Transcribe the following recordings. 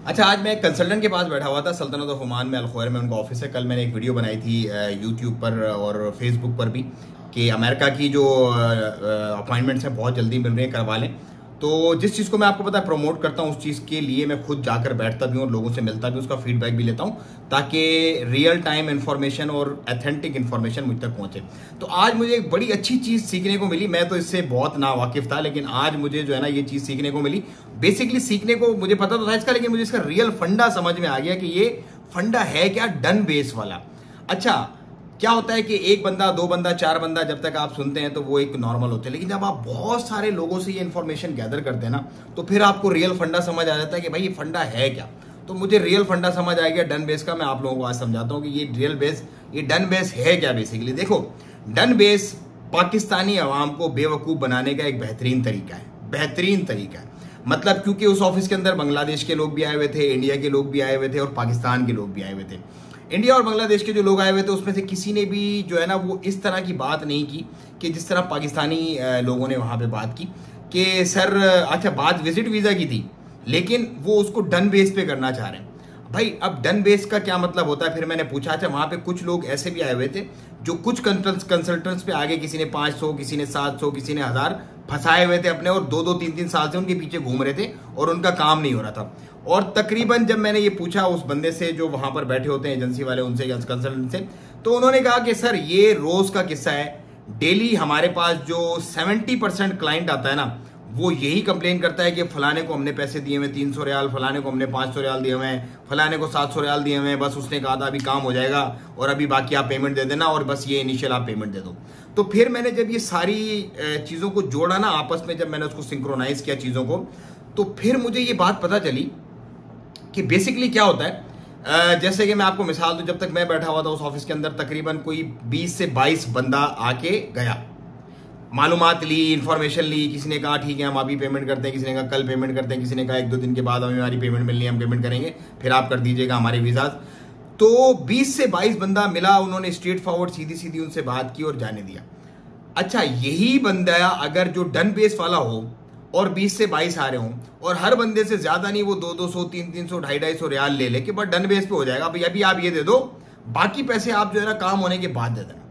अच्छा, आज मैं एक कंसल्टेंट के पास बैठा हुआ था, सल्तनत ऑफ ओमान में, अल खैर में उनका ऑफिस है। कल मैंने एक वीडियो बनाई थी यूट्यूब पर और फेसबुक पर भी कि अमेरिका की जो अपॉइंटमेंट्स हैं बहुत जल्दी मिल रही हैं, करवा लें। तो जिस चीज़ को मैं आपको पता है प्रमोट करता हूँ, उस चीज़ के लिए मैं खुद जाकर बैठता भी हूँ और लोगों से मिलता भी, उसका फीडबैक भी लेता हूँ ताकि रियल टाइम इन्फॉर्मेशन और ऑथेंटिक इन्फॉर्मेशन मुझ तक पहुँचे। तो आज मुझे एक बड़ी अच्छी चीज़ सीखने को मिली। मैं तो इससे बहुत नावाकिफ था, लेकिन आज मुझे जो है ना ये चीज़ सीखने को मिली। बेसिकली सीखने को मुझे पता तो था इसका, लेकिन मुझे इसका रियल फंडा समझ में आ गया कि ये फंडा है क्या, डन बेस वाला। अच्छा, क्या होता है कि एक बंदा, दो बंदा, चार बंदा जब तक आप सुनते हैं तो वो एक नॉर्मल होते हैं, लेकिन जब आप बहुत सारे लोगों से ये इन्फॉर्मेशन गैदर करते हैं ना, तो फिर आपको रियल फंडा समझ आ जाता है कि भाई ये फंडा है क्या। तो मुझे रियल फंडा समझ आ गया डन बेस का। मैं आप लोगों को आज समझाता हूँ कि ये रियल बेस, ये डन बेस है क्या। बेसिकली देखो, डन बेस पाकिस्तानी अवाम को बेवकूफ़ बनाने का एक बेहतरीन तरीका है, बेहतरीन तरीका है। मतलब क्योंकि उस ऑफिस के अंदर बांग्लादेश के लोग भी आए हुए थे, इंडिया के लोग भी आए हुए थे और पाकिस्तान के लोग भी आए हुए थे। इंडिया और बांग्लादेश के जो लोग आए हुए थे उसमें से किसी ने भी जो है ना वो इस तरह की बात नहीं की कि जिस तरह पाकिस्तानी लोगों ने वहाँ पे बात की कि सर, अच्छा बात विजिट वीज़ा की थी, लेकिन वो उसको डन बेस पे करना चाह रहे हैं। भाई अब डन बेस का क्या मतलब होता है, फिर मैंने पूछा। अच्छा, वहाँ पे कुछ लोग ऐसे भी आए हुए थे जो कुछ कंसल्टेंट्स पे आगे, किसी ने 500, किसी ने 700, किसी ने 1000 फंसाए हुए थे अपने, और 2-2, 3-3 साल से उनके पीछे घूम रहे थे और उनका काम नहीं हो रहा था। और तकरीबन जब मैंने ये पूछा उस बंदे से जो वहां पर बैठे होते हैं एजेंसी वाले, उनसे या कंसल्टेंट से, तो उन्होंने कहा कि सर ये रोज का किस्सा है। डेली हमारे पास जो 70% क्लाइंट आता है ना, वो यही कंप्लेन करता है कि फलाने को हमने पैसे दिए हुए 300 रियाल, फलाने को हमने 500 रियाल दिए हुए हैं, फलाने को 700 रियाल दिए हुए हैं, बस उसने कहा था अभी काम हो जाएगा और अभी बाकी आप पेमेंट दे देना और बस ये इनिशियल आप पेमेंट दे दो। तो फिर मैंने जब ये सारी चीज़ों को जोड़ा ना आपस में, जब मैंने उसको सिंक्रोनाइज किया चीज़ों को, तो फिर मुझे ये बात पता चली कि बेसिकली क्या होता है। जैसे कि मैं आपको मिसाल दूं, जब तक मैं बैठा हुआ था उस ऑफिस के अंदर तकरीबन कोई 20 से 22 बंदा आके गया, मालूमात ली, इंफॉर्मेशन ली। किसी ने कहा ठीक है हम अभी पेमेंट करते हैं, किसी ने कहा कल पेमेंट करते हैं, किसी ने कहा 1-2 दिन के बाद हमें हमारी पेमेंट मिलनी है, हम पेमेंट करेंगे, फिर आप कर दीजिएगा हमारे वीज़ा। तो 20 से 22 बंदा मिला, उन्होंने स्ट्रेट फॉरवर्ड सीधी सीधी उनसे बात की और जाने दिया। अच्छा, यही बंदा अगर जो डन बेस वाला हो और 20 से 22 आ रहे हों और हर बंदे से ज्यादा नहीं, वो 200, 300, 250 रियाल ले ले कि बस डन बेस पे हो जाएगा, भाई अभी आप ये दे दो, बाकी पैसे आप जो है ना काम होने के बाद दे देना।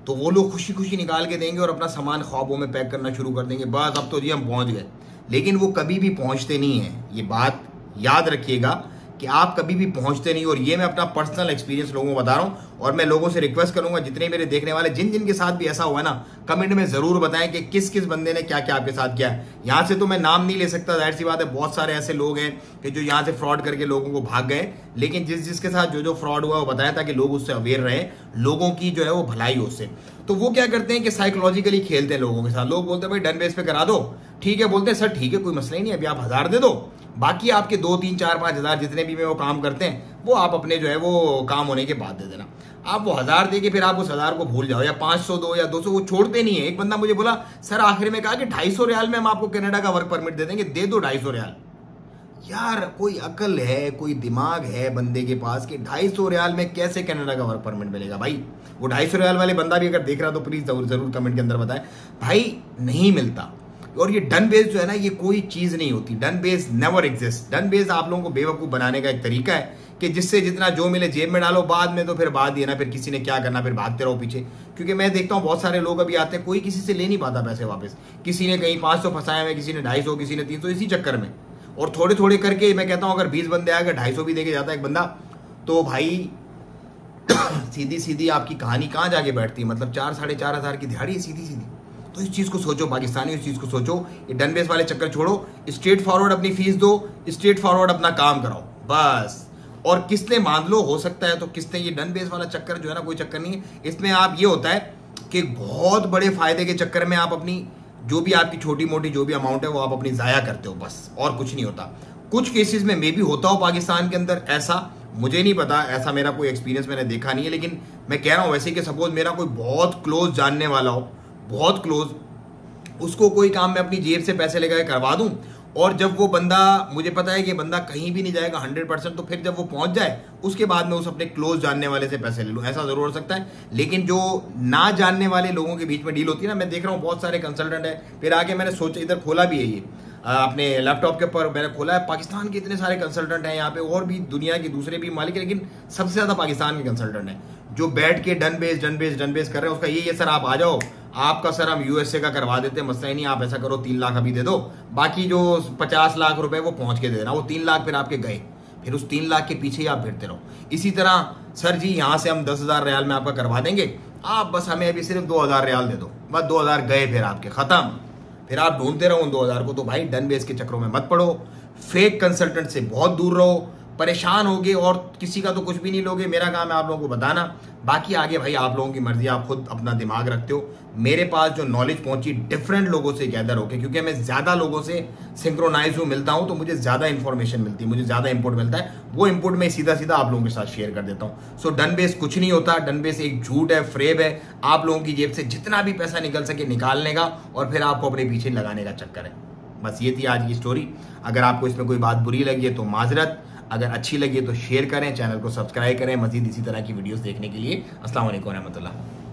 तो वो लोग खुशी खुशी निकाल के देंगे और अपना सामान ख्वाबों में पैक करना शुरू कर देंगे, बस अब तो जी हम पहुंच गए। लेकिन वो कभी भी पहुंचते नहीं है। ये बात याद रखिएगा कि आप कभी भी पहुंचते नहीं। और ये मैं अपना पर्सनल एक्सपीरियंस लोगों को बता रहा हूं, और मैं लोगों से रिक्वेस्ट करूंगा जितने मेरे देखने वाले, जिन जिन के साथ भी ऐसा हुआ है ना, कमेंट में जरूर बताएं कि किस किस बंदे ने क्या क्या आपके साथ किया है। यहां से तो मैं नाम नहीं ले सकता, जाहिर सी बात है, बहुत सारे ऐसे लोग हैं कि जो यहां से फ्रॉड करके लोगों को भाग गए, लेकिन जिसके साथ जो फ्रॉड हुआ वो बताया ताकि लोग उससे अवेयर रहे, लोगों की जो है वो भलाई हो उससे। तो वो क्या करते हैं कि साइकोलॉजिकली खेलते हैं लोगों के साथ। लोग बोलते हैं भाई डन बेस पे करा दो, ठीक है, बोलते हैं सर ठीक है कोई मसला ही नहीं, अभी आप 1000 दे दो, बाकी आपके 2, 3, 4, 5 हज़ार जितने भी में वो काम करते हैं वो आप अपने जो है वो काम होने के बाद दे देना। आप वो 1000 दे के फिर आप उस 1000 को भूल जाओ, या 500 दो या 200, वो छोड़ते नहीं है। एक बंदा मुझे बोला सर आखिर में कहा कि 250 रियाल में हम आपको कनाडा का वर्क परमिट दे देंगे, दे दो 250 रियाल। यार कोई अकल है, कोई दिमाग है बंदे के पास कि 250 रियाल में कैसे कनाडा का वर्क परमिट मिलेगा। भाई वो 250 रियाल वाले बंदा भी अगर देख रहा तो प्लीज जरूर कमेंट के अंदर बताए, भाई नहीं मिलता। और ये डन बेस जो है ना, ये कोई चीज नहीं होती। Done base never exist. Done base आप लोगों को बेवकूफ बनाने का एक तरीका है कि जिससे जितना जो मिले जेब में डालो, बाद में तो फिर बाद ही ना, फिर किसी ने क्या करना, फिर भागते रहो पीछे। क्योंकि मैं देखता हूँ बहुत सारे लोग अभी आते हैं, कोई किसी से ले नहीं पाता पैसे वापस। किसी ने कहीं 500 फंसाए हुए, किसी ने 250, किसी ने 300, इसी चक्कर में। और थोड़े थोड़े करके मैं कहता हूँ अगर 20 बंदे आए, अगर 250 भी देके जाता है एक बंदा, तो भाई सीधी सीधी आपकी कहानी कहाँ जाके बैठती है। मतलब 4-4.5 हज़ार की दिहाड़ी है सीधी सीधी। तो इस चीज़ को सोचो पाकिस्तानी, इस चीज़ को सोचो। ये डन बेस वाले चक्कर छोड़ो, स्ट्रेट फॉरवर्ड अपनी फीस दो, स्ट्रेट फॉरवर्ड अपना काम कराओ बस। और किस्तें मान लो, हो सकता है तो किस्तें। ये डन बेस वाला चक्कर जो है ना, कोई चक्कर नहीं है इसमें। आप ये होता है कि बहुत बड़े फायदे के चक्कर में आप अपनी जो भी आपकी छोटी मोटी जो भी अमाउंट है वो आप अपनी ज़ाया करते हो बस, और कुछ नहीं होता। कुछ केसेस में मे भी होता हो पाकिस्तान के अंदर ऐसा, मुझे नहीं पता, ऐसा मेरा कोई एक्सपीरियंस मैंने देखा नहीं है। लेकिन मैं कह रहा हूँ वैसे कि सपोज मेरा कोई बहुत क्लोज जानने वाला हो, बहुत क्लोज, उसको कोई काम में अपनी जेब से पैसे लेकर करवा दूं, और जब वो बंदा, मुझे पता है कि बंदा कहीं भी नहीं जाएगा 100%, तो फिर जब वो पहुंच जाए उसके बाद में उस अपने क्लोज जानने वाले से पैसे ले लूं, ऐसा जरूर हो सकता है। लेकिन जो ना जानने वाले लोगों के बीच में डील होती है ना, मैं देख रहा हूँ बहुत सारे कंसल्टेंट है, फिर आगे मैंने सोचा, इधर खोला भी है ये, अपने लैपटॉप के ऊपर मैंने खोला है, पाकिस्तान के इतने सारे कंसल्टेंट हैं यहाँ पे, और भी दुनिया के दूसरे भी मालिक, लेकिन सबसे ज़्यादा पाकिस्तान के कंसल्टेंट हैं जो बैठ के डन बेस कर रहे हैं। उसका ये सर आप आ जाओ, आपका सर हम यूएसए का करवा देते हैं, मसला ही नहीं, आप ऐसा करो 3 लाख अभी दे दो, बाकी जो 50 लाख रुपए वो पहुंच के दे देना। वो 3 लाख फिर आपके गए, फिर उस 3 लाख के पीछे ही आप फिरते रहो। इसी तरह सर जी यहाँ से हम 10,000 रियाल में आपका करवा देंगे, आप बस हमें अभी सिर्फ 2,000 रियाल दे दो, बस 2,000 गए, फिर आपके खत्म, फिर आप ढूंढते रहो उन 2,000 को। तो भाई डन बेस के चक्रों में मत पड़ो, फेक कंसल्टेंट से बहुत दूर रहो, परेशान होगे और किसी का तो कुछ भी नहीं लोगे। मेरा काम है आप लोगों को बताना, बाकी आगे भाई आप लोगों की मर्जी, आप खुद अपना दिमाग रखते हो। मेरे पास जो नॉलेज पहुंची डिफरेंट लोगों से गैदर होके, क्योंकि मैं ज्यादा लोगों से सिंक्रोनाइज मिलता हूं, तो मुझे ज्यादा इंफॉर्मेशन मिलती है, मुझे ज्यादा इनपुट मिलता है, वो इनपुट मैं सीधा सीधा आप लोगों के साथ शेयर कर देता हूं। सो डन बेस कुछ नहीं होता, डन बेस एक झूठ है, फ्रेब है, आप लोगों की जेब से जितना भी पैसा निकल सके निकालने का और फिर आपको अपने पीछे लगाने का चक्कर है। बस ये थी आज की स्टोरी। अगर आपको इसमें कोई बात बुरी लगी है तो माजरत, अगर अच्छी लगी है तो शेयर करें, चैनल को सब्सक्राइब करें मजीद इसी तरह की वीडियोस देखने के लिए। अस्सलाम वालेकुम रहमतुल्लाह।